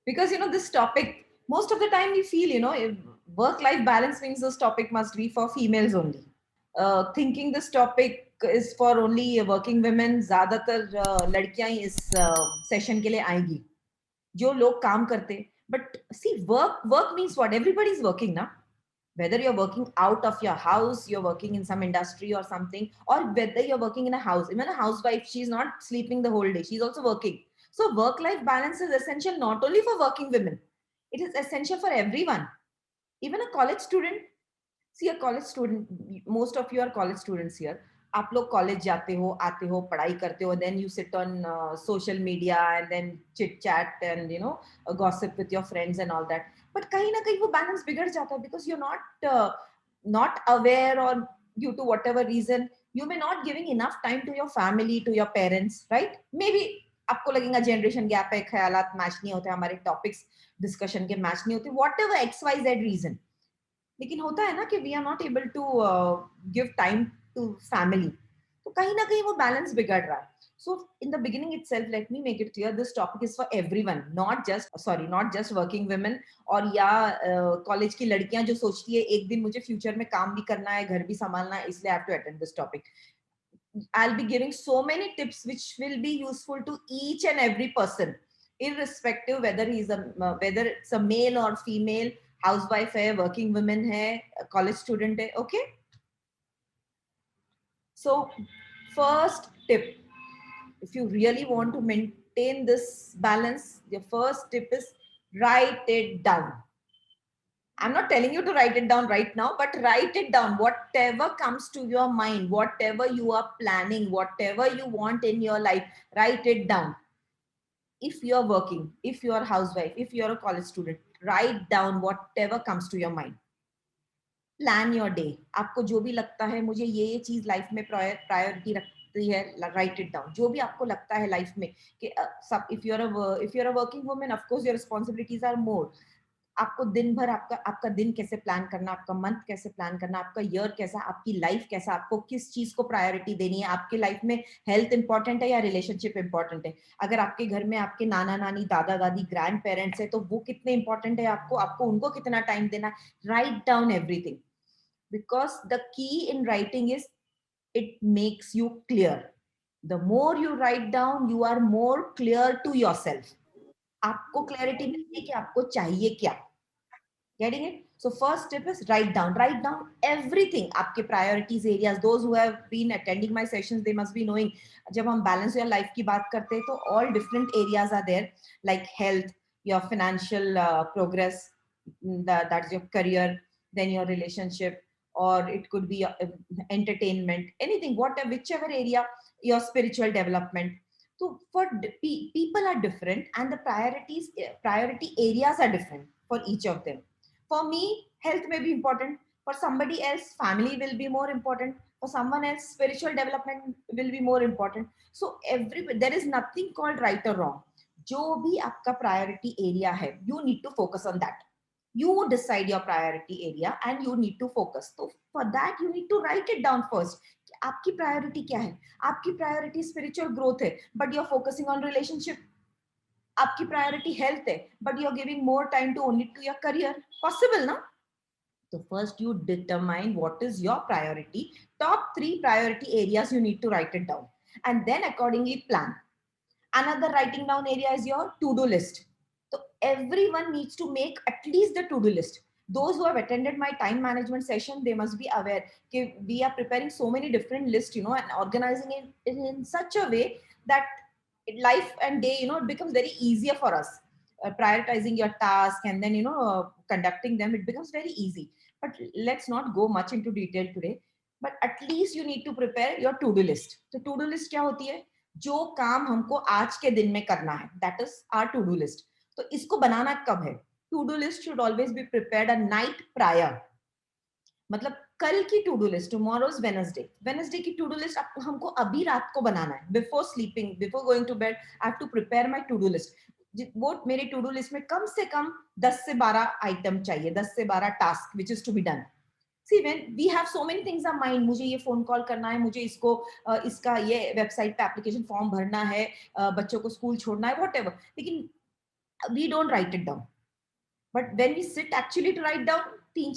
because this topic, most of the time we feel, work life balance means this topic must be for females only. Thinking this topic is for only working women, ज्यादातर लड़कियां ही इस session के लिए आएंगी जो लोग काम करते. But see, work means what? Everybody is working now. Whether you're working out of your house, you're working in some industry or something, or whether you're working in a house. Even a housewife, she's not sleeping the whole day, she's also working. So work life balance is essential not only for working women, it is essential for everyone. Even a college student. See, a college student, most of you are college students here. आप लोग college जाते हो, आते हो, पढ़ाई करते हो, then you sit on social media and then chit chat and gossip with your friends and all that. But कहीं ना कहीं वो balance बिगड़ जाता है because you're not aware, or due to whatever reason you may not giving enough time to your family, to your parents, right? Maybe आपको लगेगा generation gap है, ख्यालात मैच नहीं होते, हमारे टॉपिक्स डिस्कशन के मैच नहीं होते, whatever XYZ reason. लेकिन होता है ना कि we are not able to give time to family, तो कहीं ना कहीं वो बैलेंस बिगड़ रहा है. So in the beginning itself, let me make it clear, this topic is for everyone, not just working women, और या कॉलेज की लड़कियां जो सोचती है एक दिन मुझे फ्यूचर में काम भी करना है, घर भी संभालना है, इसलिए I have to attend this topic. I'll be giving so many tips which will be useful to each and every person, irrespective whether it's a male or female, housewife है, वर्किंग वुमेन है, college student है. Okay, so first tip, if you really want to maintain this balance, the first tip is write it down. I'm not telling you to write it down right now, but write it down. Whatever comes to your mind, whatever you are planning, whatever you want in your life, write it down. If you're working, if you're a housewife, if you're a college student, write down whatever comes to your mind. Plan your day. आपको जो भी लगता है मुझे ये चीज life में priority रखती है, राइट इट डाउन. जो भी आपको लगता है लाइफ में कि सब, if you are a working woman, of course your responsibilities are more. आपको दिन भर आपका दिन कैसे प्लान करना, आपका मंथ कैसे प्लान करना, आपका ईयर कैसा, आपकी लाइफ कैसा, आपको किस चीज को प्रायोरिटी देनी है. आपकी लाइफ में हेल्थ इंपॉर्टेंट है या रिलेशनशिप इंपॉर्टेंट है? अगर आपके घर में आपके नाना नानी, दादा दादी, ग्रैंड पेरेंट्स है, तो वो कितने इंपॉर्टेंट है आपको, आपको उनको कितना टाइम देना. Write down everything, because the key in writing is it makes you clear. The more you write down, you are more clear to yourself. आपको क्लैरिटी मिलती है कि आपको चाहिए क्या. Getting it? So first tip is write down everything. आपके priorities areas. Those who have been attending my sessions, they must be knowing. जब हम balance your life की बात करते हैं, तो all different areas are there, like health, your financial progress, that's your career, then your relationship, or it could be entertainment, anything, whatever, whichever area, your spiritual development. So for people are different, and the priority areas are different for each of them. For me, health may be important. For somebody else, family will be more important. For someone else, spiritual development will be more important. So there is nothing called right or wrong. जो भी आपका priority area है, you need to focus on that. You decide your priority area and you need to focus. So for that, you need to write it down first. आपकी priority क्या है? आपकी priority spiritual growth है, but you're focusing on relationship. आपकी priority health है, but you are giving more time to only to your career. Possible ना? तो first you determine what is your priority, top 3 priority areas you need to write it down, and then accordingly plan. Another writing down area is your to-do list. So everyone needs to make at least the to-do list. Those who have attended my time management session, they must be aware that we are preparing so many different lists, and organizing it in such a way that life and day, it becomes very easier for us. Prioritizing your task and then, conducting them, it becomes very easy. But let's not go much into detail today. But at least you need to prepare your to-do list. So to-do list क्या होती है? जो काम हमको आज के दिन में करना है, that is our to-do list. तो इसको बनाना कब है? To-do list should always be prepared a night prior. मतलब कल की to do list, tomorrow's Wednesday की टू डू लिस्ट हमको अभी रात को बनाना है. Before sleeping, before going to bed, I have to prepare my to do list. वो मेरे टू डू लिस्ट में कम से कम 10 से 12 आइटम चाहिए, 10 से 12 task which is to be done. See, when we have so many things in mind, मुझे ये phone call करना है, मुझे इसका ये वेबसाइट पे एप्लीकेशन फॉर्म भरना है, बच्चों को स्कूल छोड़ना है, व्हाटएवर. लेकिन We don't write it down, but when we sit actually to write down, तीन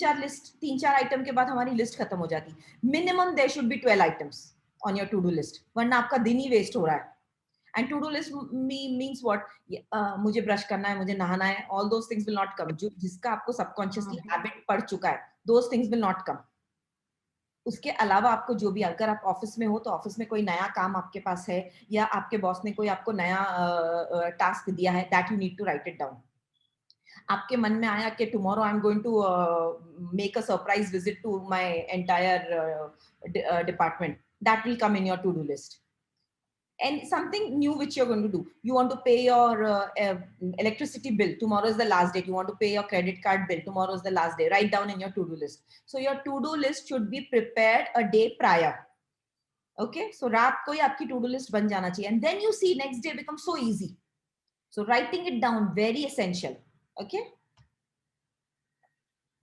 चार आइटम के बाद हमारी लिस्ट खत्म हो जाती. Minimum there should be 12 items on your to do list, वरना आपका दिन ही वेस्ट हो रहा है. And to do list means what, मुझे ब्रश करना है, मुझे नहाना है, all those things will not come. जो जिसका आपको सबकॉन्शियसली हैबिट पड़ चुका है, those things will not come. उसके अलावा आपको जो भी, अगर आप ऑफिस में हो तो ऑफिस में कोई नया काम आपके पास है, या आपके बॉस ने कोई आपको नया टास्क दिया है, that you need to write it down. आपके मन में आया कि tomorrow I am going to make a surprise visit to my entire department, that will come in your to do list. And something new which you're going to do, you want to pay your electricity bill, tomorrow is the last date. You want to pay your credit card bill, tomorrow is the last day. Write down in your to do list. So your to do list should be prepared a day prior. Okay, so रात को ही आपकी to do list बन जाना चाहिए, and then you see next day becomes so easy. So writing it down, very essential. Okay,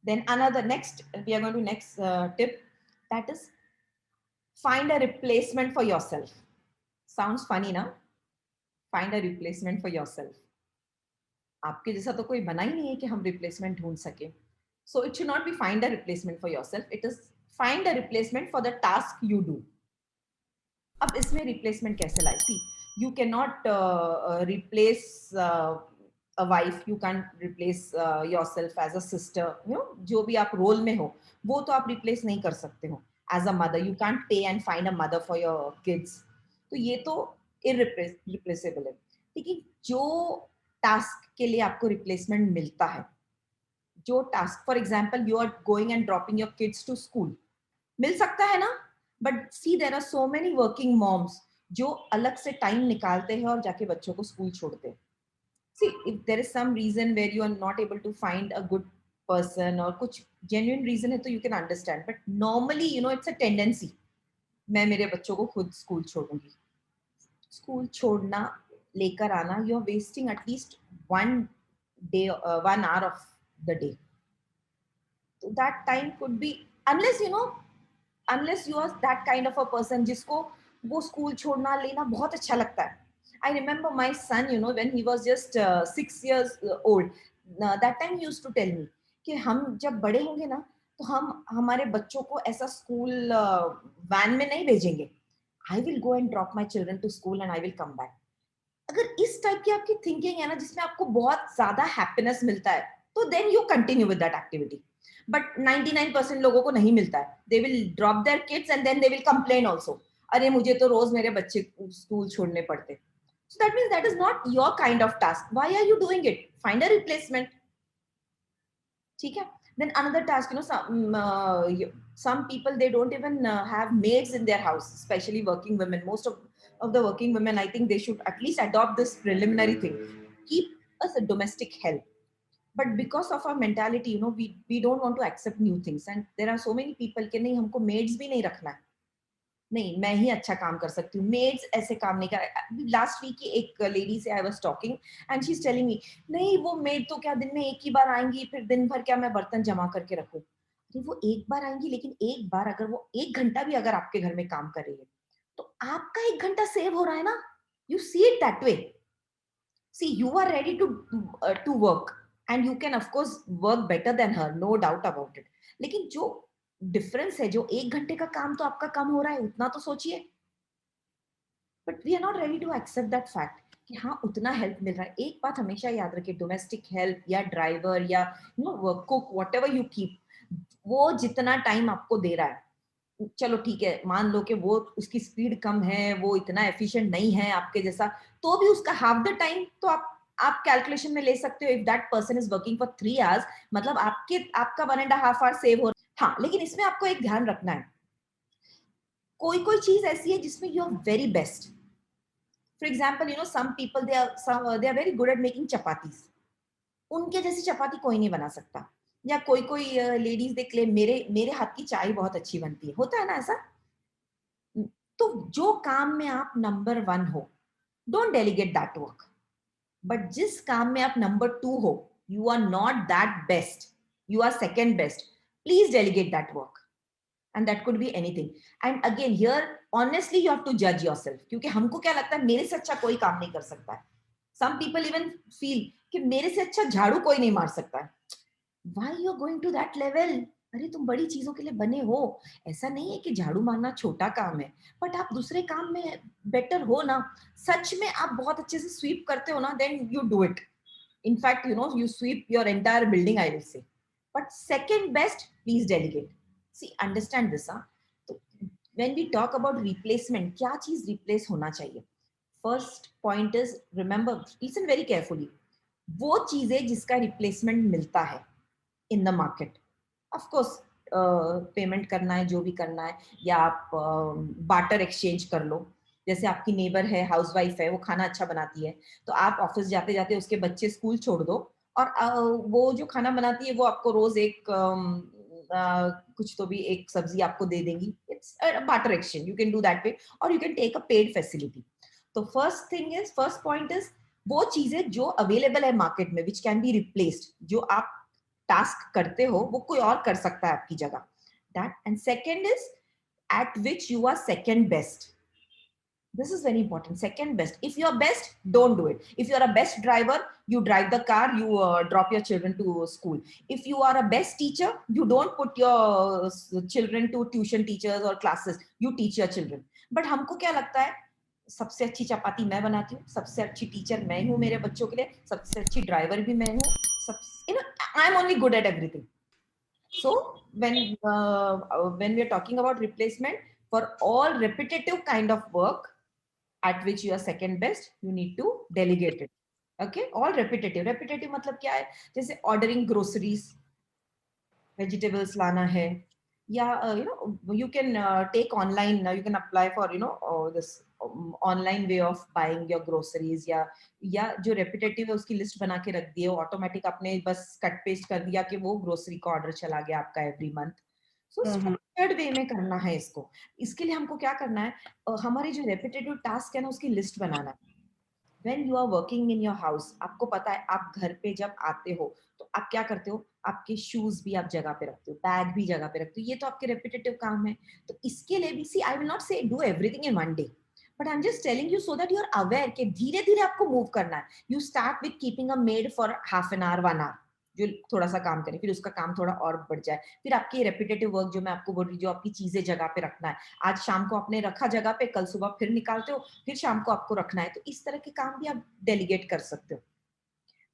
then another next, we are going to next tip, that is find a replacement for yourself. Sounds funny now. Find a replacement for yourself. आपके जैसा तो कोई बना ही नहीं है कि हम replacement ढूंढ सके. So it should not be find a replacement for yourself, it is find a replacement for the task you do. अब इसमें रिप्लेसमेंट कैसे लाए? See, you can not replace a wife, you can replace yourself as a sister, you know, जो भी आप role में हो वो तो आप रिप्लेस नहीं कर सकते हो. As a mother you can't pay and find a mother for your kids. तो ये तो इरिप्लेसेबल है. लेकिन जो टास्क के लिए आपको रिप्लेसमेंट मिलता है, जो task, for example you are going and dropping your kids to school, मिल सकता है ना. But see, there are so many working moms जो अलग से टाइम निकालते हैं और जाके बच्चों को स्कूल छोड़ते हैं. See, if there is some reason where you are not able to find a good person, और कुछ जेन्युइन रीजन है तो you can understand, but normally you know it's a tendency, मैं मेरे बच्चों को खुद स्कूल छोड़ूंगी. स्कूल छोड़ना, लेकर आना, you are wasting at least one day 1 hour of the day. So that time could be, unless you know, unless you are that kind of a person जिसको वो स्कूल छोड़ना लेना बहुत अच्छा लगता है. I remember my son, you know, when he was just 6 years old, that time he used to tell me कि हम जब बड़े होंगे ना तो हम हमारे बच्चों को ऐसा स्कूल वैन में नहीं भेजेंगे. I will go and drop my children to school and I will come back. अगर इस टाइप की आपकी थिंकिंग है ना जिसमें आपको बहुत ज्यादा हैप्पीनेस मिलता है, तो then you continue with that activity. But 99% लोगों को नहीं मिलता है. They will drop their kids and then they will complain also, अरे मुझे तो रोज मेरे बच्चे स्कूल छोड़ने पड़ते. So that means that is not your kind of task. Why are you doing it? Find a replacement. ठीक है. Then another task, you know, some people, they don't even have maids in their house, especially working women. Most of the working women, I think they should at least adopt this preliminary thing, keep us a domestic help. But because of our mentality, you know, we don't want to accept new things, and there are so many people कि नहीं हमको maids भी नहीं रखना है, नहीं मैं ही अच्छा काम कर सकती हूँ, मेड्स ऐसे काम नहीं कर. लास्ट वीक की एक लेडी से I was talking and she is telling me, नहीं वो मेड तो क्या दिन में एक ही बार आएंगी, फिर दिन भर क्या मैं बर्तन जमा करके रखूं. अरे वो एक बार आएंगी, लेकिन एक बार अगर वो 1 घंटा भी अगर आपके घर में काम कर रही है तो आपका 1 घंटा सेव हो रहा है ना. You see it that way. See, you are ready to work and you can of course work better than her, no doubt about it. लेकिन जो डिफरेंस है, जो 1 घंटे का काम तो आपका कम हो रहा है, उतना तो सोचिए. But we are not ready to accept that fact कि हाँ उतना हेल्प मिल रहा है. एक बात हमेशा याद रखिए, डोमेस्टिक हेल्प या ड्राइवर या you know cook, what ever you keep, वो जितना टाइम आपको दे रहा है, चलो ठीक है, मान लो कि वो उसकी स्पीड कम है, वो इतना एफिशिएंट नहीं है आपके जैसा, तो भी उसका हाफ द टाइम तो आप कैलकुलेशन में ले सकते हो. If that person is working for 3 hours, मतलब आपका 1.5 hour सेव हो. हाँ, लेकिन इसमें आपको एक ध्यान रखना है, कोई कोई चीज ऐसी है जिसमें you are very best. For example, you know, some people they are very good at making chapatis. उनके जैसी चपाती कोई नहीं बना सकता. या कोई कोई लेडीज देख ले, मेरे मेरे हाथ की चाय बहुत अच्छी बनती है, होता है ना ऐसा. तो जो काम में आप नंबर 1 हो, don't delegate that work. But जिस काम में आप नंबर 2 हो, you are not that best, you are second best, please delegate that work. And that could be anything. And again here, honestly you have to judge yourself, क्योंकि हमको क्या लगता है मेरे से अच्छा कोई काम नहीं कर सकता है. Some people even feel कि मेरे से अच्छा झाड़ू कोई नहीं मार सकता है। Why you are going to that level? अरे तुम बड़ी चीजों के लिए बने हो। ऐसा नहीं है कि झाड़ू मारना छोटा काम है, बट आप दूसरे काम में बेटर हो ना। सच में आप बहुत अच्छे से स्वीप करते हो ना, then you do it. In fact, you sweep your entire building, I will say. But second best, please delegate. See, understand this, huh? So, when we talk about replacement, क्या चीज replace होना चाहिए? First point is, remember, listen very carefully. वो चीजें जिसका replacement मिलता है in the market. Of course, payment करना है, जो भी करना है, या आप बार्टर एक्सचेंज कर लो। जैसे आपकी नेबर है, हाउसवाइफ है, वो खाना अच्छा बनाती है, तो आप ऑफिस जाते जाते उसके बच्चे स्कूल छोड़ दो, और वो जो खाना बनाती है वो आपको रोज एक कुछ तो भी एक सब्जी आपको दे देंगी। It's barter exchange, you can do that way, और you can take a paid facility. तो फर्स्ट पॉइंट इज, वो चीजें जो अवेलेबल है मार्केट में विच कैन बी रिप्लेस्ड, जो आप टास्क करते हो वो कोई और कर सकता है आपकी जगह। That, and second is at which you are second best. This is very important. Second best. If you are best, don't do it. If you are a best driver, you drive the car, you drop your children to school. If you are a best teacher, you don't put your children to tuition teachers or classes. You teach your children. But हमको क्या लगता है, सबसे अच्छी चपाती मैं बनाती हूँ, सबसे अच्छी टीचर मैं हूँ मेरे बच्चों के लिए, सबसे अच्छी ड्राइवर भी मैं हूँ, सब, I am only good at everything. So when we are talking about replacement, for all repetitive kind of work at which you are second best, you need to delegate it. Okay, all repetitive मतलब क्या है? जैसे ordering groceries, vegetables लाना है, या you can take online, you can apply for this online way of buying your groceries, या जो repetitive है उसकी list बना के रख दिए, ऑटोमेटिक आपने बस कट पेस्ट कर दिया कि वो ग्रोसरी का ऑर्डर चला गया आपका एवरी मंथ. सो स्ट्रक्चर्ड वे में करना है इसको. इसके लिए हमको क्या करना है, हमारे जो रेपिटेटिव टास्क है ना उसकी लिस्ट बनाना है. When you are working in your house, आपको पता है आप घर पे जब आते हो तो आप क्या करते हो, आपके शूज भी आप जगह पे रखते हो, बैग भी जगह पे रखते हो, ये तो आपके रेपिटेटिव काम है. तो इसके लिए भी, see I will not say do everything in one day, but I am just telling you so that you are aware कि धीरे धीरे आपको मूव करना है. You start with keeping a maid for half an hour, 1 hour, जो थोड़ा सा काम करे, फिर उसका काम थोड़ा और बढ़ जाए, फिर आपकी रेपिटेटिव वर्क जो मैं आपको बोल रही हूँ, जो आपकी चीजें जगह पे रखना है, आज शाम को आपने रखा जगह पे, कल सुबह फिर निकालते हो, फिर शाम को आपको रखना है, तो इस तरह के काम भी आप डेलीगेट कर सकते हो.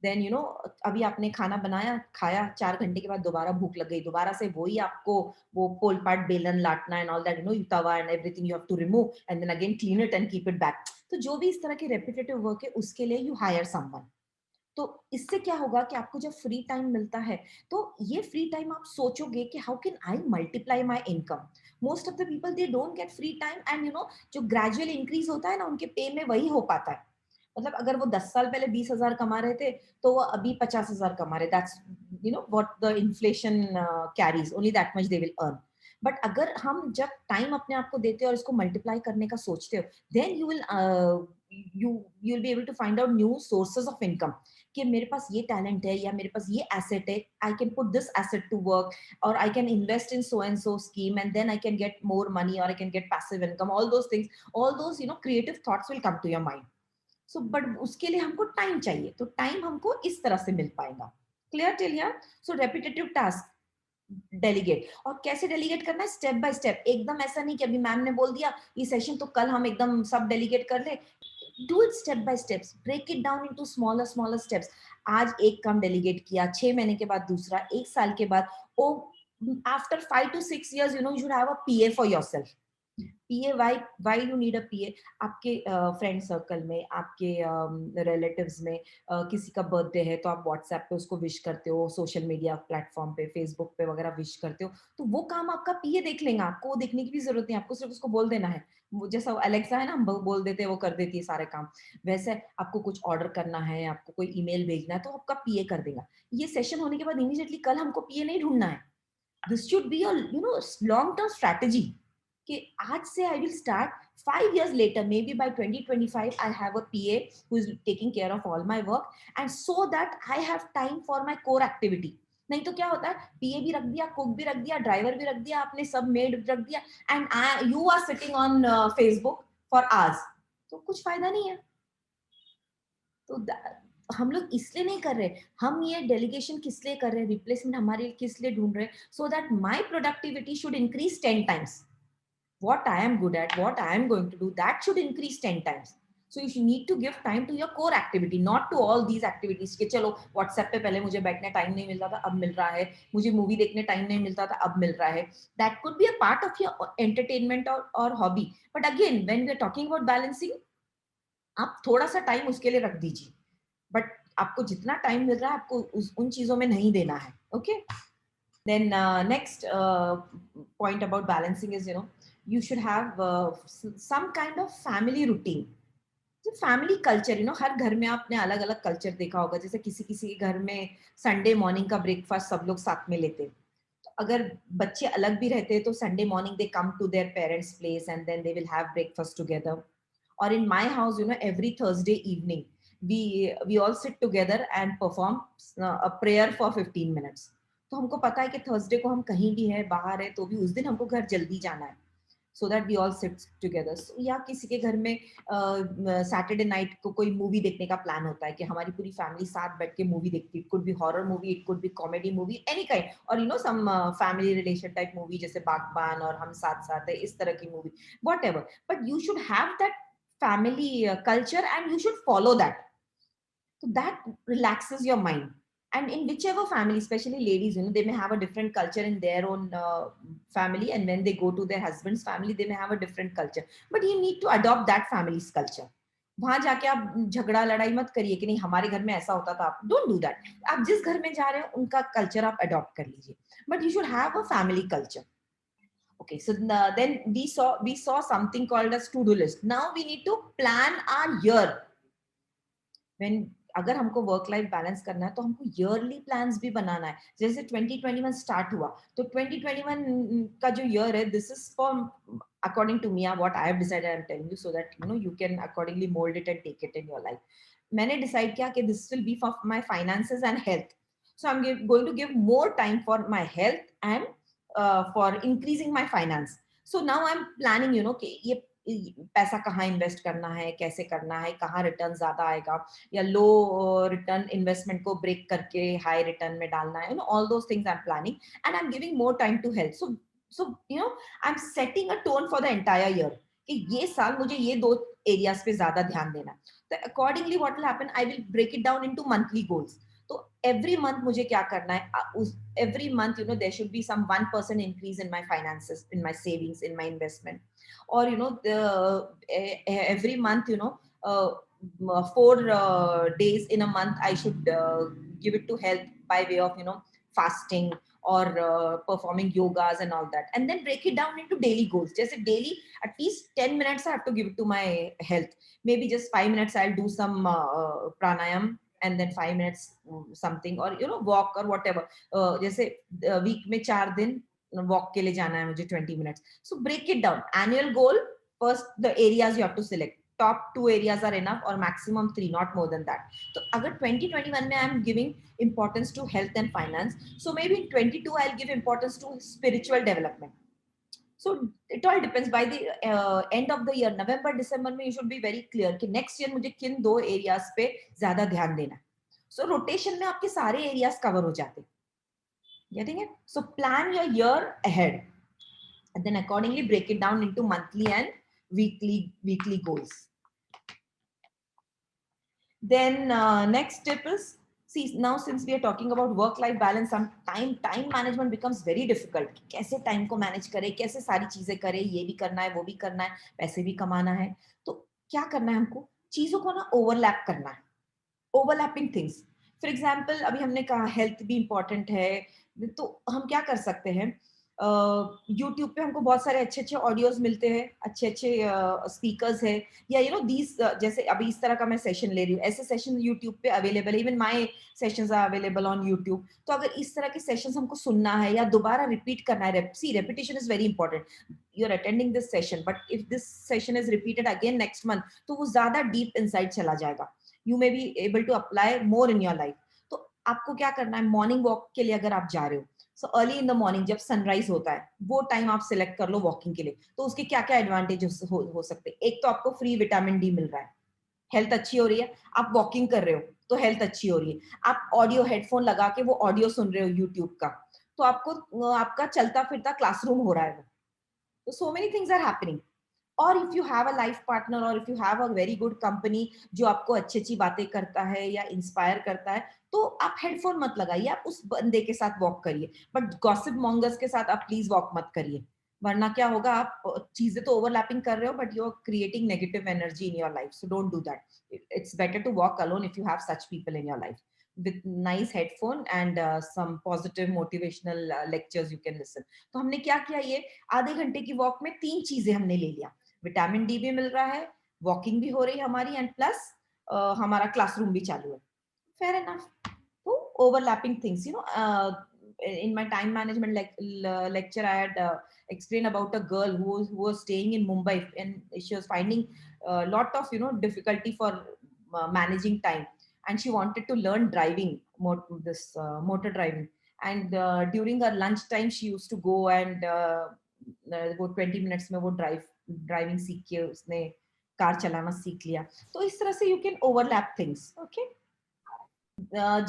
देन अभी आपने खाना बनाया, खाया, 4 घंटे के बाद दोबारा भूख लग गई, दोबारा से वही आपको वो पोल पाट बेलन लाटना एंड ऑल दैट, तवा and everything you have to remove and then again clean it and keep it back. तो जो भी इस तरह के रेपिटेटिव वर्क है उसके लिए यू हायर समवन. तो इससे क्या होगा कि आपको जब फ्री टाइम मिलता है, तो ये फ्री टाइम आप सोचोगे कि how can I multiply my income. Most of the people they don't get free time, and जो ग्रेजुअल इंक्रीज होता है ना उनके पे में वही हो पाता है. मतलब अगर वो 10 साल पहले 20,000 कमा रहे थे, तो वो अभी 50,000 कमा रहे. That's what the inflation carries, only that much they will earn. But अगर हम जब टाइम अपने आप को देते हो और इसको मल्टीप्लाई करने का सोचते हो, then you will be able to find out new sources of income. कि मेरे पास ये टैलेंट है या मेरे पास ये एसेट है, I can put this asset to work, और I can invest in so and so scheme, and then I can get more money, और I can get passive income. All those things, all those creative thoughts will come to your mind. So but उसके लिए हमको time चाहिए, तो time हमको इस तरह से मिल पाएगा. Clear till here? So repetitive task delegate. और कैसे डेलीगेट करना है? Step by step. एकदम ऐसा नहीं कि अभी मैम ने बोल दिया ये सेशन, तो कल हम एकदम सब डेलीगेट कर ले. Do it step by steps, break it down into smaller smaller steps. आज एक काम डेलीगेट किया, 6 महीने के बाद दूसरा, 1 साल के बाद, O after 5 to 6 years, you should have a PA for yourself. PA, why you need a PA? आपके फ्रेंड सर्कल में, आपके रिलेटिव्स में किसी का बर्थडे है तो आप व्हाट्सएप पे उसको विश करते हो, सोशल मीडिया प्लेटफॉर्म पे, फेसबुक पे वगैरह विश करते हो, तो वो काम आपका पीए देख लेगा. आपको वो देखने की भी जरूरत नहीं, आपको सिर्फ उसको बोल देना है. वो जैसा अलेक्सा है ना, हम बोल देते हैं वो कर देती है सारे काम, वैसे आपको कुछ ऑर्डर करना है, आपको कोई ईमेल भेजना है, तो आपका पीए कर देगा. ये सेशन होने के बाद इमीडिएटली कल हमको पीए नहीं ढूंढना है. This should be your long term strategy कि आज से I will start. 5 years later, maybe by 2025, I have a PA who is taking care of all my work, and so that I have time for my core activity. नहीं तो क्या होता है, पीए भी रख दिया, कुक भी रख दिया, ड्राइवर भी रख दिया, आपने सब मेड रख दिया, and you are sitting on Facebook for hours, तो कुछ फायदा नहीं है. तो हम लोग इसलिए नहीं कर रहे, हम ये डेलीगेशन किस लिए कर रहे हैं, रिप्लेसमेंट हमारे लिए किस लिए ढूंढ रहे हैं, so that my productivity should increase 10 times. What I am good at, what I am going to do, that should increase 10 times. So you should need to give time to your core activity, not to all these activities कि चलो WhatsApp पे पहले मुझे बैठने time नहीं मिलता था, अब मिल रहा है, मुझे मूवी देखने टाइम नहीं मिलता था, अब मिल रहा है. That could be a part of your entertainment or hobby. But again, when we are talking about balancing, आप थोड़ा सा टाइम उसके लिए रख दीजिए, बट आपको जितना टाइम मिल रहा है आपको उन चीजों में नहीं देना है. Okay. Then next point about balancing is, you should have some kind of family routine. जो फैमिली कल्चर, हर घर में आपने अलग अलग कल्चर देखा होगा. जैसे किसी किसी के घर में संडे मॉर्निंग का ब्रेकफास्ट सब लोग साथ में लेते हैं. तो अगर बच्चे अलग भी रहते हैं तो Sunday morning they come to their parents place and then they will have breakfast together. और in my house, every Thursday evening we all sit together and perform a prayer for 15 minutes. तो हमको पता है कि Thursday को हम कहीं भी है, बाहर है, तो भी उस दिन हमको घर जल्दी जाना है, so that we all sit together. या किसी के घर में सैटरडे नाइट को कोई मूवी देखने का प्लान होता है कि हमारी पूरी फैमिली साथ बैठ के मूवी देखती है. It could be horror movie, it could be comedy movie, any kind, और some family relation type movie जैसे बागबान और हम साथ साथ है, इस तरह की movie, what ever. But you should have that family culture and you should follow that. So that relaxes your mind. And in whichever family, especially ladies, they may have a different culture in their own family, and when they go to their husband's family, they may have a different culture. But you need to adopt that family's culture. वहां जाके आप झगड़ा लड़ाई मत करिए कि नहीं हमारे घर में ऐसा होता था. आप डोंट डू दैट. आप जिस घर में जा रहे हैं उनका कल्चर आप अडॉप्ट कर लीजिए, but you should have a family culture. Okay, so then we saw something called as to-do list. Now we need to plan our year. When अगर हमको वर्क लाइफ बैलेंस करना है तो हमको ईयरली प्लान्स भी बनाना है. जैसे 2021 स्टार्ट हुआ तो 2021 का जो ईयर है, this is for according to me what I have decided, I am telling you so that you can accordingly mould it and take it in your life. मैंने decide किया कि this will be for my finances and health. So I am going to give more time for my health and for increasing my finance. So now I am planning कि ये पैसा कहाँ invest करना है, कैसे करना है, कहाँ रिटर्न ज्यादा आएगा, या लो रिटर्न इन्वेस्टमेंट को ब्रेक करके हाई रिटर्न में डालना है. All those things I am planning and I am giving more time to health. So I am setting a tone for the entire year कि ये साल मुझे ये दो एरियाज पे ज्यादा ध्यान देना है. तो accordingly what will happen, I will break it down into monthly goals. तो एवरी मंथ मुझे क्या करना है, every month there should be some 1% increase in my finances, in my savings, in my investment. Or every month, 4 days in a month I should give it to health by way of fasting or performing yogas and all that, and then break it down into daily goals. Just daily at least 10 minutes I have to give it to my health. Maybe just 5 minutes I'll do some pranayam, and then 5 minutes something, or walk or whatever. जैसे week में 4 दिन walk के लिए जाना है मुझे 20 minutes. So break it down. Annual goal, first the areas you have to select. Top 2 areas are enough और maximum 3, not more than that. तो अगर 2021 में I am giving importance to health and finance, so maybe in 22 I will give importance to spiritual development. So it all depends. By the end of the year, November, December में you should be very clear कि next year मुझे किन 2 areas पे ज्यादा ध्यान देना है. So rotation में आपके सारे areas cover हो जाते हैं. Getting it? So plan your year ahead, and then accordingly break it down into monthly and weekly goals. Then next tip is, see, now since we are talking about work life balance, some time management becomes very difficult. कैसे time को manage करें, कैसे सारी चीजें करें, ये भी करना है, वो भी करना है, पैसे भी कमाना है. तो क्या करना है हमको, चीजों को ना ओवरलैप करना है. Overlapping things. फॉर एग्जाम्पल अभी हमने कहा हेल्थ भी इंपॉर्टेंट है, तो हम क्या कर सकते हैं, यूट्यूब पे हमको बहुत सारे अच्छे अच्छे ऑडियोज मिलते हैं, अच्छे अच्छे स्पीकर्स है, या दीज, जैसे अभी इस तरह का मैं सेशन ले रही हूँ, ऐसे सेशन यूट्यूब पे अवेलेबल है. Even my sessions are available on YouTube. तो अगर इस तरह के सेशंस हमको सुनना है या दोबारा रिपीट करना है, see repetition is very important. You are attending this session, but if this session is repeated again next month, तो वो ज्यादा डीप इनसाइट चला जाएगा. You may be able to apply more in your life. तो आपको क्या करना है, मॉर्निंग वॉक के लिए अगर आप जा रहे हो, so early in the morning जब सनराइज होता है, वो टाइम आप सिलेक्ट कर लो वॉकिंग के लिए. तो उसके क्या क्या एडवांटेज हो सकते हैं. एक तो आपको फ्री विटामिन डी मिल रहा है, हेल्थ अच्छी हो रही है, आप वॉकिंग कर रहे हो, तो हेल्थ अच्छी हो रही है। आप ऑडियो हेडफोन लगा के वो ऑडियो सुन रहे हो यूट्यूब का, तो आपको आपका चलता फिरता क्लासरूम हो रहा है वो। तो so many things are happening. और if you have a life partner और if you have a very good company जो आपको अच्छी अच्छी बातें करता है या इंस्पायर करता है, तो आप हेडफोन मत लगाइए, आप उस बंदे के साथ वॉक करिए, बट गॉसिप मॉन्गर्स के साथ आप प्लीज वॉक मत करिए। वरना क्या होगा, आप चीजें तो ओवरलैपिंग कर रहे हो but you are creating negative energy in your life, so don't do that. It's better to walk alone if you have such people in your life with nice headphone and some positive motivational lectures you can listen। तो हमने क्या किया, ये आधे घंटे की walk में 3 चीजें हमने ले लिया, विटामिन डी भी मिल रहा है, वॉकिंग भी हो रही है हमारी, एंड प्लस हमारा क्लासरूम भी चालू है। Fair enough. तो overlapping things, in my time management lecture I had explained about a girl who was staying in Mumbai, and she was finding a lot of difficulty for managing time, and she wanted to learn driving, motor driving, and during her lunch time she used to go and वो 20 minutes में वो driving सीख के उसने car चलाना सीख लिया। तो इस तरह से you can overlap things. Okay,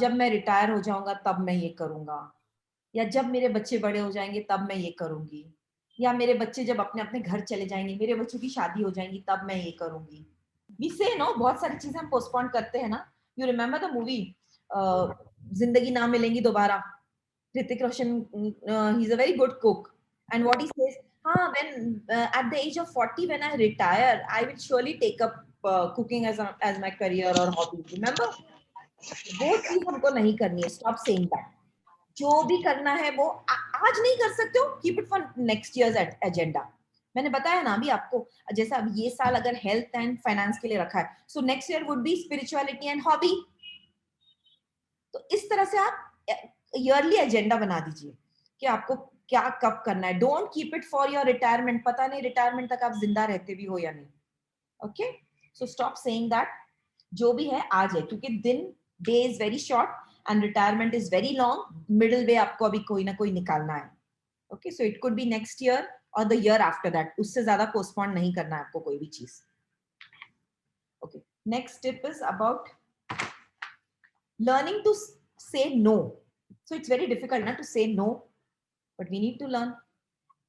जब मैं रिटायर हो जाऊंगा तब मैं ये करूंगा, या जब मेरे बच्चे बड़े हो जाएंगे तब मैं ये करूंगी, या मेरे बच्चे जब अपने अपने घर चले जाएंगे, मेरे बच्चों की शादी हो जाएंगी तब मैं ये करूंगी। वी से नो, बहुत सारी चीजें हम पोस्टपोन करते हैं ना। यू रिमेम्बर द मूवी जिंदगी ना मिलेंगी दोबारा? Hrithik Roshan, he's a very good cook. And what he says, at the age of 40, when I retire, I will surely take up cooking as my career or hobby. Remember? वो चीज हमको नहीं करनी है। Stop saying that. जो भी करना है वो आज नहीं कर सकते हो, keep it for next years agenda. मैंने बताया ना अभी आपको, जैसे अब ये साल अगर हेल्थ एंड फाइनेंस के लिए रखा है, so next year would be spirituality and hobby. तो इस तरह से आप ईयरली एजेंडा बना दीजिए कि आपको क्या कब करना है। Don't keep it for your retirement, पता नहीं रिटायरमेंट तक आप जिंदा रहते भी हो या नहीं। Okay, so stop saying that. जो भी है आज है, क्योंकि day is very short and retirement is very long. Middle way आपको अभी कोई ना कोई निकालना है। Okay, so it could B next year और द ईयर आफ्टर दैट, उससे ज्यादा पोस्टपोन नहीं करना है आपको कोई भी चीज। Okay, next tip is about learning to say no. So it's very difficult not to say no, but we need to learn.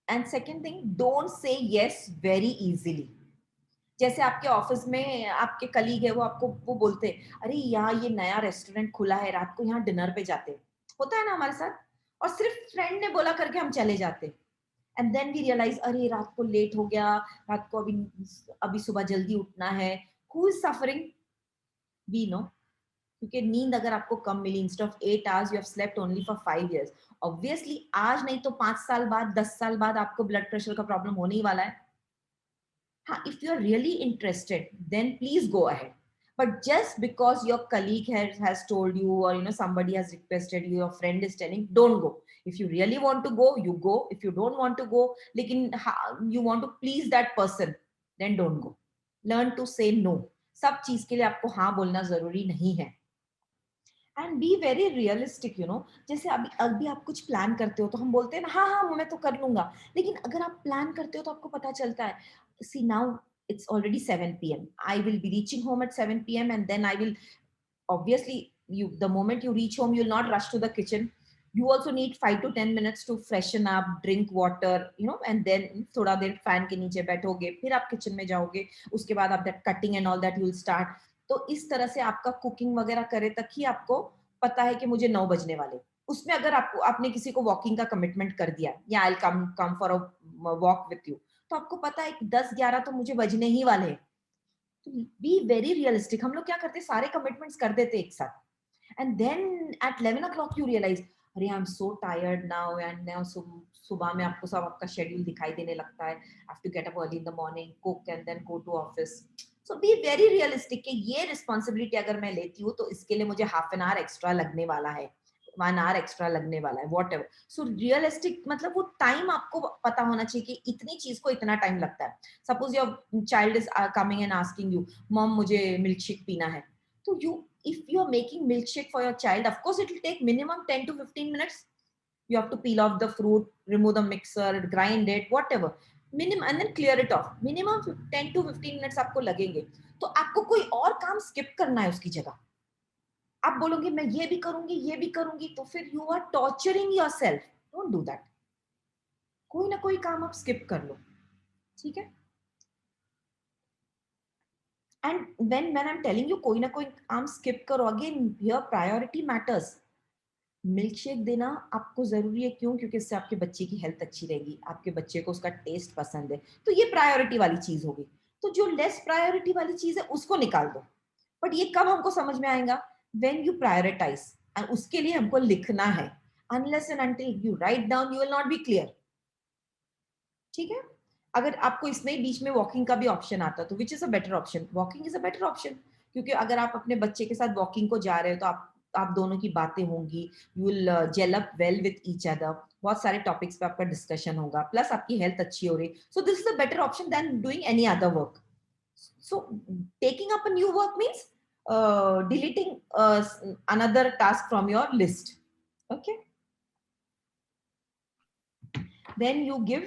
And second thing, don't say yes very easily. जैसे आपके office में आपके colleague है, वो आपको वो बोलते हैं, अरे यहाँ ये नया रेस्टोरेंट खुला है, रात को यहाँ डिनर पे जाते हैं। होता है ना हमारे साथ, और सिर्फ फ्रेंड ने बोला करके हम चले जाते, एंड देन वी रियलाइज अरे रात को लेट हो गया, रात को अभी अभी सुबह जल्दी उठना है। Who is suffering? We know. क्योंकि नींद अगर आपको कम मिली, instead of 8 hours you have slept only for 5 years, obviously आज नहीं तो 5 साल बाद, 10 साल बाद आपको ब्लड प्रेशर का प्रॉब्लम होने ही वाला है। हाँ, if you are really interested, then please go ahead. But just because your colleague has told you, or somebody has requested you, your friend is telling, don't go. If you really want to go, you go. If you don't want to go, लेकिन you want to please that person, then don't go. Learn to say no. सब चीज के लिए आपको हाँ बोलना जरूरी नहीं है। एंड बी वेरी रियलिस्टिक, जैसे अभी अभी आप कुछ प्लान करते हो तो हम बोलते हैं ना, हाँ हाँ मैं तो कर लूंगा। लेकिन अगर आप प्लान करते हो तो आपको पता चलता है, सी now it's already 7 p.m. I will be reaching home at 7 p.m. and then I will obviously, the moment you reach home, you'll not rush to the kitchen. You also need 5 to 10 minutes to freshen up, drink water, and then थोड़ा देर fan के नीचे बैठोगे, फिर आप kitchen में जाओगे, उसके बाद आप that cutting and all that you will start। तो इस तरह से आपका कुकिंग वगैरह करे तक ही आपको पता है कि मुझे 9 बजने वाले। उसमें अगर आपने किसी को वॉकिंग का कमिटमेंट कर दिया, या I come for a walk with you, तो आपको पता है कि 10-11 तो मुझे बजने ही वाले हैं। तो बी वेरी रियलिस्टिक। हम लोग क्या करते हैं, सारे कमिटमेंट्स कर देते एक साथ, and then at 11 o'clock you realise, अरे I am so tired now, and now सुबह में आपको सब आपका शेड्यूल दिखाई देने लगता है। Have to get up early in the morning, cook and then go to office. So be very realistic कि ये रिस्पॉन्सिबिलिटी अगर मैं लेती हूँ तो इसके लिए मुझे हाफ एन आवर एक्स्ट्रा लगने वाला है, 1 आवर एक्स्ट्रा लगने वाला है, वॉट एवर। सो रियलिस्टिक मतलब वो टाइम आपको पता होना चाहिए कि इतनी चीज को इतना टाइम लगता है। Suppose your child is coming and asking you, mom मुझे मिल्क शेक पीना है, तो if you are making milkshake for your child, of course it will take minimum 10 to 15 minutes. You have to peel off the fruit, remove the mixer, grind it, whatever, minimum, and then clear it off. Minimum 10 to 15 minutes आपको लगेंगे। तो आपको कोई और काम skip करना है उसकी जगह। आप बोलोगे मैं ये भी करूंगी ये भी करूंगी, तो फिर you are torturing yourself. Don't do that. कोई ना कोई काम आप स्किप कर लो. ठीक है. And when I am telling you कोई ना कोई काम स्किप करो, again here priority matters. Milk shake देना आपको जरूरी है, क्यों? क्योंकि इससे आपके बच्चे की हेल्थ अच्छी रहेगी, आपके बच्चे को उसका टेस्ट पसंद है, तो ये प्रायोरिटी वाली चीज होगी. तो जो लेस प्रायोरिटी वाली चीज है उसको निकाल दो. बट ये कब हमको समझ में आएगा? When you prioritise. एंड उसके लिए हमको लिखना है. Unless and until you write down you will not be clear. ठीक है. अगर आपको इसमें बीच में वॉकिंग का भी ऑप्शन आता तो which is a better option? Walking is a better option. क्योंकि अगर आप अपने बच्चे के साथ वॉकिंग को जा रहे हो तो आप दोनों की बातें होंगी. You will gel up well with each other. बहुत सारे टॉपिक्स पे आपका डिस्कशन होगा, प्लस आपकी हेल्थ अच्छी हो रही. So this is a better option than doing any other work. So taking up a new work means deleting another task from your list. Okay. Then you give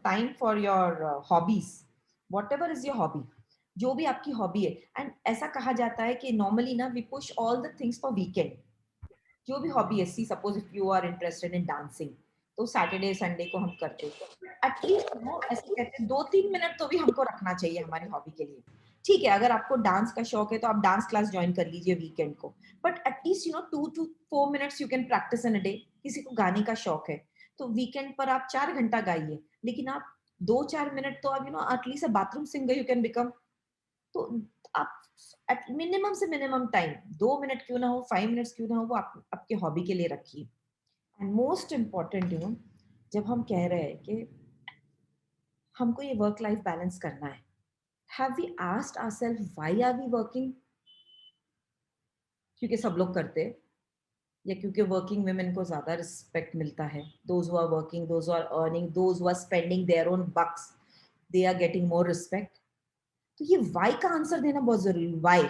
time for your hobbies. Whatever is your hobby, जो भी आपकी hobby है. And ऐसा कहा जाता है कि normally ना we push all the things for weekend. जो भी हॉबी है, see suppose if you are interested in dancing, तो सैटरडे संडे को हम करते हैं. एटलीस्ट नो ऐसे कहते हैं 2-3 मिनट तो भी हमको रखना चाहिए हमारी हॉबी के लिए. ठीक है, अगर आपको डांस का शौक है तो आप डांस क्लास ज्वाइन कर लीजिए वीकेंड को. But at least 2 to 4 minutes you can practice in a day. किसी को गाने का शौक है तो वीकेंड पर आप 4 घंटा गाइए, लेकिन आप 2-4 मिनट तो आप at least bathroom singer you can become. तो आप एट मिनिमम से मिनिमम टाइम 2 मिनट क्यों ना हो, 5 मिनट्स क्यों ना हो, वो आपके हॉबी के लिए रखिए. एंड मोस्ट इम्पॉर्टेंट जब हम कह रहे हैं कि हमको ये वर्क लाइफ बैलेंस करना है, have we asked ourselves why are we working? क्योंकि सब लोग करते हैं, या क्योंकि वर्किंग वुमेन को ज्यादा रिस्पेक्ट मिलता है? Those who are working, those who are earning, those who are spending their own bucks, they are getting more respect. तो ये वाई का आंसर देना बहुत जरूरी. Why?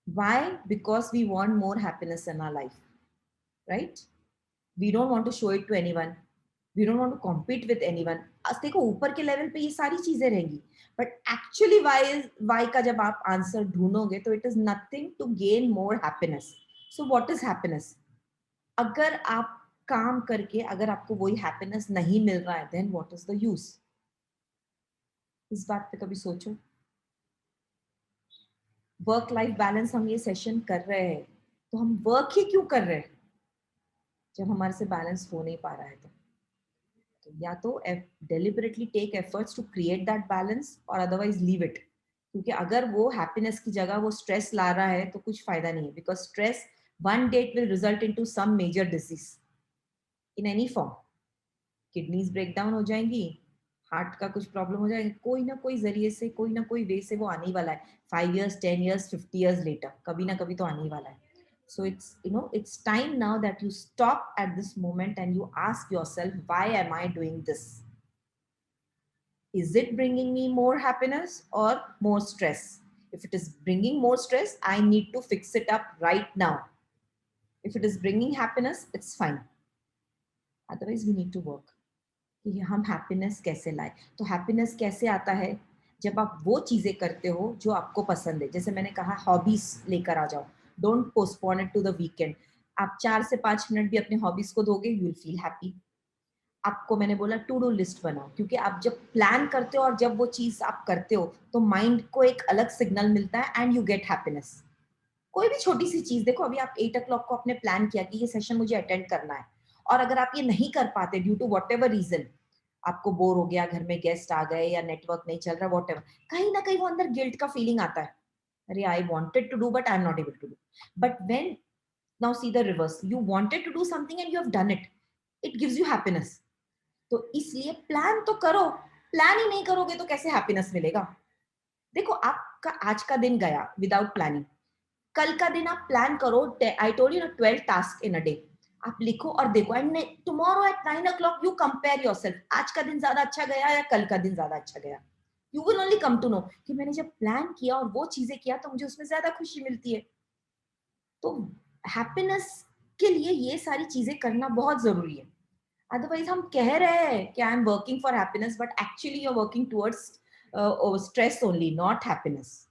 Why? Because we want more happiness in our life, right? We don't want to show it to anyone. We don't want to compete with anyone. आज देखो ऊपर के लेवल पे ये सारी चीजें रहेंगी, बट एक्चुअली वाई का जब आप आंसर ढूंढोगे तो it is nothing to gain more happiness. So what is happiness? अगर आप काम करके अगर आपको वही हैप्पीनेस नहीं मिल रहा है, then what is the use? इस बात पे कभी सोचो. वर्क लाइफ बैलेंस हम ये सेशन कर रहे हैं, तो हम वर्क ही क्यों कर रहे हैं जब हमारे से बैलेंस हो नहीं पा रहा है? तो या तो deliberately take efforts to create that balance, और अदरवाइज लीव इट. क्योंकि अगर वो हैप्पीनेस की जगह वो स्ट्रेस ला रहा है तो कुछ फायदा नहीं है. Because stress one day it will result into some major disease in any form. Kidneys break down हो जाएंगी, हार्ट का कुछ प्रॉब्लम हो जाएगा, कोई ना कोई जरिए से, कोई ना कोई वे से वो आने ही वाला है. 5 years, 10 years, 50 years लेटर कभी ना कभी तो आने ही वाला है. So it's time now that you stop at this moment and you ask yourself, why am I doing this? Is it bringing me more happiness or more stress? If it is bringing more stress, I need to fix it up right now. If it is bringing happiness, it's fine. Otherwise we need to work. कि हम happiness कैसे लाए. तो happiness कैसे आता है? जब आप वो चीजें करते हो जो आपको पसंद है. जैसे मैंने कहा, हॉबीज लेकर आ जाओ. Don't postpone it to the weekend. आप 4 से 5 मिनट भी अपने हॉबीज को दोगे, यू विल फील हैप्पी. आपको मैंने बोला टू डू लिस्ट बनाओ, क्योंकि आप जब प्लान करते हो और जब वो चीज आप करते हो तो माइंड को एक अलग सिग्नल मिलता है एंड यू गेट हैप्पीनेस. कोई भी छोटी सी चीज देखो, अभी आप 8 o'clock को आपने प्लान किया कि ये सेशन मुझे अटेंड करना है, और अगर आप ये नहीं कर पाते due to whatever reason, आपको बोर हो गया, घर में गेस्ट आ गए, या नेटवर्क नहीं चल रहा, वॉट एवर, कहीं ना कहीं वो अंदर गिल्ट का फीलिंग आता है. अरे I wanted to do but I am not able to do. But when now see the reverse, you wanted to do something and you have done it, it gives you happiness. तो इसलिए plan तो करो. Plan ही नहीं करोगे तो कैसे happiness मिलेगा? देखो, आपका आज का दिन गया विदाउट प्लानिंग. कल का दिन आप प्लान करो. आई टोल्ड यू ना 12 टास्क इन अ डे. आप लिखो और देखो, and tomorrow at 9 o'clock you compare yourself. आज का दिन ज्यादा अच्छा गया या कल का दिन ज्यादा अच्छा गया. You will only come to know कि मैंने जब प्लान किया और वो चीजें किया तो मुझे उसमें ज्यादा खुशी मिलती है. तो हैप्पीनेस के लिए ये सारी चीजें करना बहुत जरूरी है. अदरवाइज हम कह रहे हैं कि I am working for happiness, but actually you are working towards stress only, not happiness.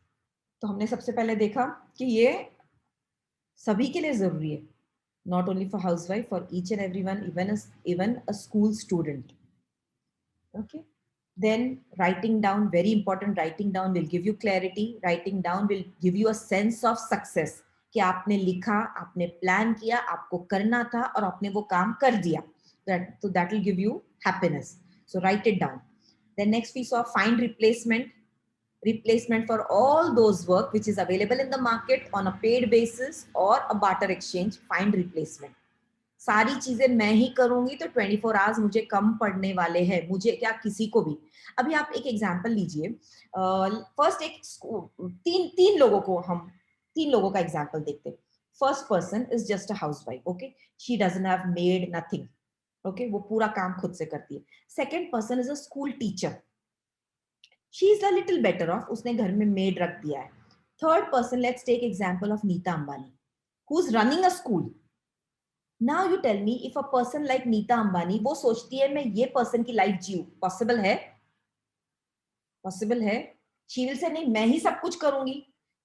तो हमने सबसे पहले देखा कि ये सभी के लिए जरूरी है, not only for housewife, for each and everyone, even a school student. Okay. Then writing down, very important. Writing down will give you clarity. Writing down will give you a sense of success, कि आपने लिखा, आपने plan किया, आपको करना था और आपने वो काम कर दिया. That will give you happiness. So write it down. Then next we saw find replacement for all those work which is available in the market on a paid basis or a barter exchange. Find replacement. सारी चीजें मैं ही करूंगी तो 24 hours मुझे कम पड़ने वाले हैं, मुझे क्या किसी को भी. अभी आप एक एग्जांपल लीजिए. फर्स्ट एक तीन लोगों का एग्जांपल देखते हैं. First person is just a housewife. Okay, she doesn't have maid nothing. Okay, वो पूरा काम खुद से करती है. Second person is a school teacher. She is a little better off, उसने घर में मेड रख दिया है. Third person, let's take example of Nita Ambani, who is running a school. Now you tell me, if a person like Nita Ambani, वो सोचती है मैं ये पर्सन की लाइफ जीऊं, पॉसिबल है? पॉसिबल है? शी विल से नहीं, मैं ही सब कुछ करूंगी.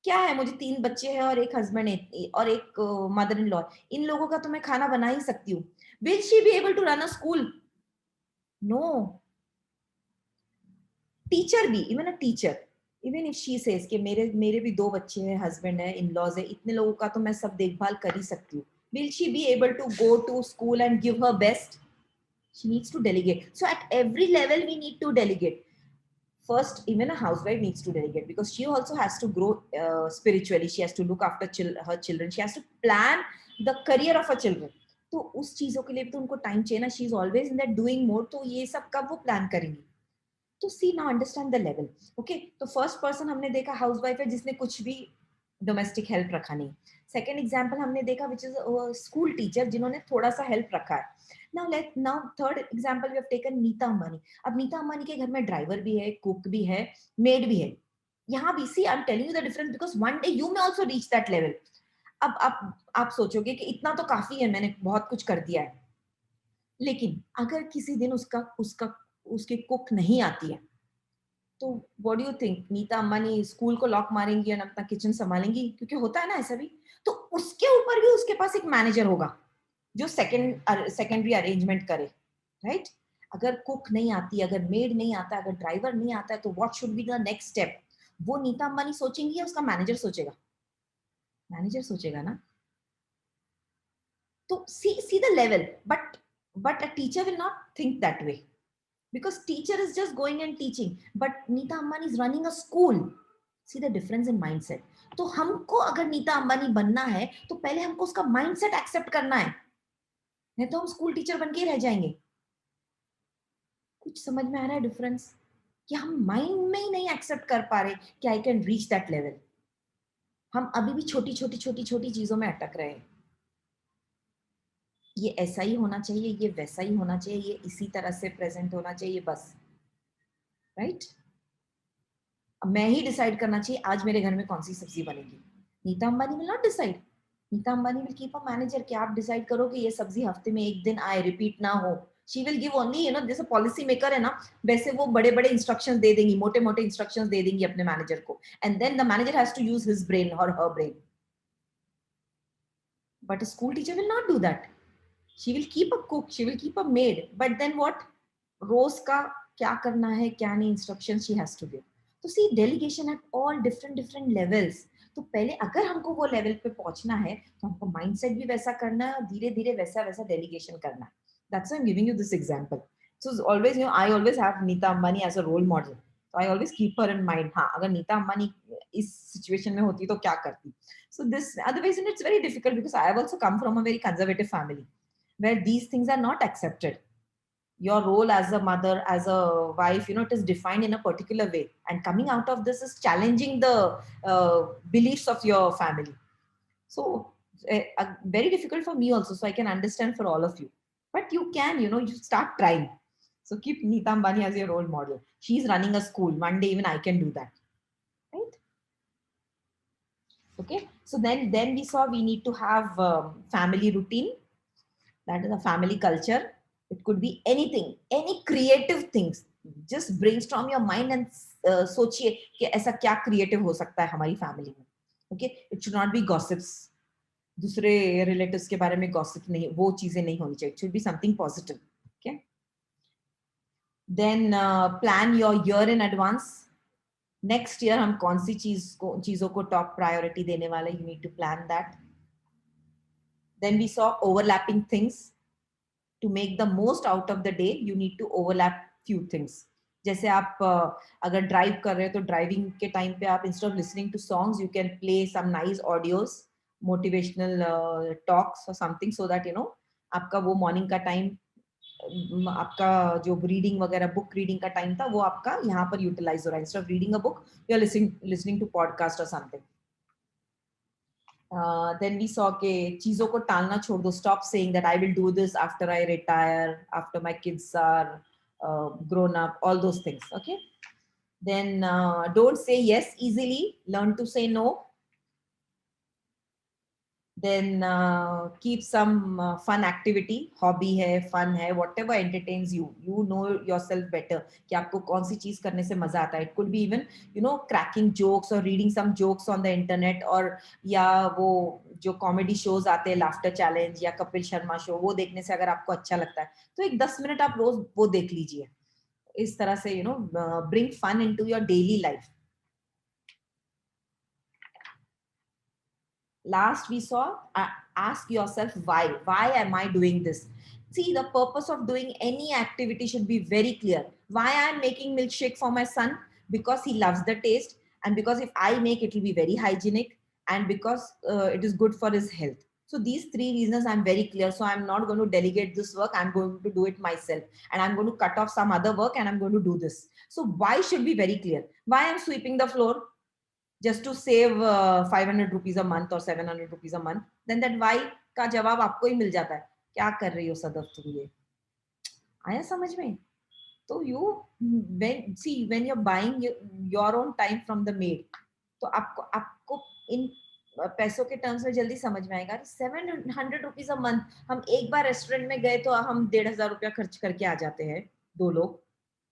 क्या है, मुझे 3 बच्चे हैं और एक हस्बैंड है और एक मदर इन लॉ, इन लोगों का तो मैं खाना बना ही सकती हूँ. Will she be able to run a school? No. Teacher भी, even a teacher, even if she says कि मेरे मेरे भी 2 बच्चे हैं, हस्बैंड है, इन लॉज है, इतने लोगों का तो मैं सब देखभाल कर ही सकती हूँ. Will she be able to go to school and give her best? She needs to delegate. So at every level we need to delegate. First, even a housewife needs to delegate because she also has to grow spiritually. She has to look after her children. She has to plan the career of her children. तो उस चीजों के लिए भी तो उनको time चाहिए ना. She is always in that doing mode. तो ये सब कब वो प्लान करेंगी? तो see now understand the level. Okay, तो फर्स्ट पर्सन हमने देखा हाउसवाइफ है जिसने कुछ भी डोमेस्टिक हेल्प रखा नहीं. सेकेंड एग्जाम्पल हमने देखा विच इज स्कूल टीचर जिन्होंने थोड़ा सा हेल्प रखा है. Now third example we have taken Nita Ambani. अब नीता अंबानी के घर में ड्राइवर भी है, कुक भी है, मेड भी है. यहाँ भी see I am telling you the difference because one day you may also reach that level. अब आप सोचोगे कि इतना तो काफी है, मैंने बहुत कुछ कर दिया है. लेकिन अगर किसी दिन उसका उसका उसकी कुक नहीं आती है, तो what do you think, Nita Ambani school को लॉक मारेंगी और अपना किचन संभालेंगी? क्योंकि होता है ना ऐसा भी. तो उसके ऊपर भी उसके पास एक मैनेजर होगा जो सेकेंडरी अरेंजमेंट करे. राइट? अगर कुक नहीं आती, अगर मेड नहीं आता, अगर ड्राइवर नहीं आता है, तो what should be the next step? वो नीता अंबानी सोचेंगी या उसका मैनेजर सोचेगा? मैनेजर सोचेगा ना. तो see the level. But a teacher will not think that way because teacher is just going and teaching, but Neeta Ambani is running a school. See the difference in mindset. तो हमको अगर नीता अंबानी बनना है तो पहले हमको उसका माइंडसेट एक्सेप्ट करना है, नहीं तो हम स्कूल टीचर बन के ही रह जाएंगे. कुछ समझ में आ रहा है डिफरेंस? कि हम माइंड में ही नहीं एक्सेप्ट कर पा रहे कि I can reach that level. हम अभी भी छोटी छोटी छोटी छोटी चीजों में अटक रहे हैं. ये ऐसा ही होना चाहिए, ये वैसा ही होना चाहिए, ये इसी तरह से प्रेजेंट होना चाहिए, बस. राइट? मैं ही डिसाइड करना चाहिए आज मेरे घर में कौन सी सब्जी बनेगी. Nita Ambani will not decide. Nita Ambani will keep a manager कि आप डिसाइड करो कि ये सब्जी हफ्ते में एक दिन आए, रिपीट ना हो. शी विल गिव ओनली, जैसे पॉलिसी मेकर है ना, वैसे वो बड़े बड़े इंस्ट्रक्शंस दे देंगी, मोटे मोटे इंस्ट्रक्शंस दे देंगी अपने मैनेजर को. And then the manager has to use his brain और her brain. But a school teacher will not do that. She will keep a cook, she will keep a maid, but then what? रोज का क्या करना है, क्या नहीं, instruction she has to give. तो see delegation at all different different levels. तो पहले अगर हमको वो लेवल पे पहुंचना है तो हमको माइंडसेट भी वैसा करना है और धीरे धीरे वैसा वैसा डेलीगेशन करना है. That's why I am giving you this example. So always I always have Nita Ambani as a role model. तो I always keep her in mind. हाँ, अगर नीता अंबानी इस सिचुएशन में होती तो क्या करती. So this otherwise it's very difficult because I have also come from a very conservative family where these things are not accepted. Your role as a mother, as a wife, it is defined in a particular way, and coming out of this is challenging the beliefs of your family. So very difficult for me also, so I can understand for all of you. But you can, you start trying. So keep Neeta Ambani as your role model. She's running a school. One day even I can do that. Right? Okay, so then we saw we need to have family routine. That is a family culture. It could be anything, any creative things. Just brainstorm your mind and सोचिए कि ऐसा क्या creative हो सकता है हमारी family में. Okay, it should not be gossips. दूसरे रिलेटिव्स के बारे में गॉसिप नहीं, वो चीजें नहीं होनी चाहिए. It should be something positive. Okay. Then plan your year in advance. Next year हम कौन सी चीजों को टॉप प्रायोरिटी देने वाले, you need to plan that. Then we saw overlapping things. To make the most out of the day you need to overlap few things. जैसे आप अगर ड्राइव कर रहे हो तो ड्राइविंग के टाइम पे आप instead of listening to songs you can play some nice audios, motivational talks और something, so that you know आपका वो मॉर्निंग का टाइम, आपका जो रीडिंग वगैरह बुक रीडिंग का टाइम था वो आपका यहाँ पर यूटिलाइज हो रहा है. Instead of reading a book you are listening to podcast और समथिंग. देन वी सॉ के चीजों को टालना छोड़ दो. Stop saying that I will do this after I retire, after my kids are grown up, all those things. Okay. Then don't say yes easily, learn to say no. Then keep some fun activity, hobby है, fun है, whatever entertains you. You know yourself better कि आपको कौन सी चीज करने से मजा आता है. It could be even you know cracking jokes or reading some jokes on the internet, और या वो जो कॉमेडी शोज आते हैं, लाफ्टर चैलेंज या कपिल शर्मा शो, वो देखने से अगर आपको अच्छा लगता है तो एक 10 मिनट आप रोज वो देख लीजिए. इस तरह से you know bring fun into your daily life. Last we saw, ask yourself why am I doing this. See, the purpose of doing any activity should be very clear. Why I am making milkshake for my son? Because he loves the taste, and because if I make it will be very hygienic, and because it is good for his health. So these three reasons I'm very clear. So I'm not going to delegate this work, I'm going to do it myself, and I'm going to cut off some other work and I'm going to do this. So why should be very clear. Why I'm sweeping the floor? just to save 500 rupees a month or 700 rupees a month, then that why का जवाब आपको ही मिल जाता है. क्या कर रही हो सदफ तुम ये? आया समझ में? तो you when you're buying your own time from the maid, तो आपको आपको इन पैसों के टर्म्स में जल्दी समझ में आएगा. 700 रुपीज अ मंथ, हम एक बार रेस्टोरेंट में गए तो हम 1,500 रुपया खर्च करके आ जाते हैं, दो लोग,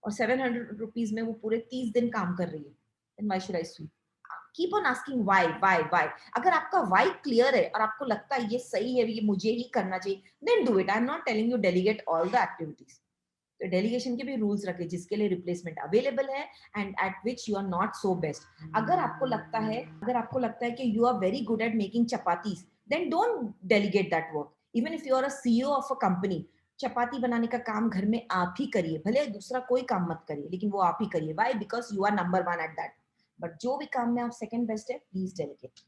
और 700 रुपीज में वो पूरे 30 दिन काम कर रही है. Then why should I sweep? Keep on asking why. अगर आपका व्हाई क्लियर है और आपको लगता है ये सही है, ये मुझे ही करना चाहिए, then do it. I am not telling you delegate all the activities. तो डेलीगेशन के भी रूल्स रखे जिसके लिए रिप्लेसमेंट अवेलेबल है and at which you are not so best. अगर आपको लगता है कि you are very good at making chapatis, then don't delegate that work. Even if you are a CEO of a company, चपाती बनाने का काम घर में आप ही करिए, भले दूसरा कोई काम मत करिए, लेकिन वो आप ही करिए. Why? Because you are number one at that. But जो भी काम में आप सेकंड बेस्ट है, प्लीज डेलीगेट.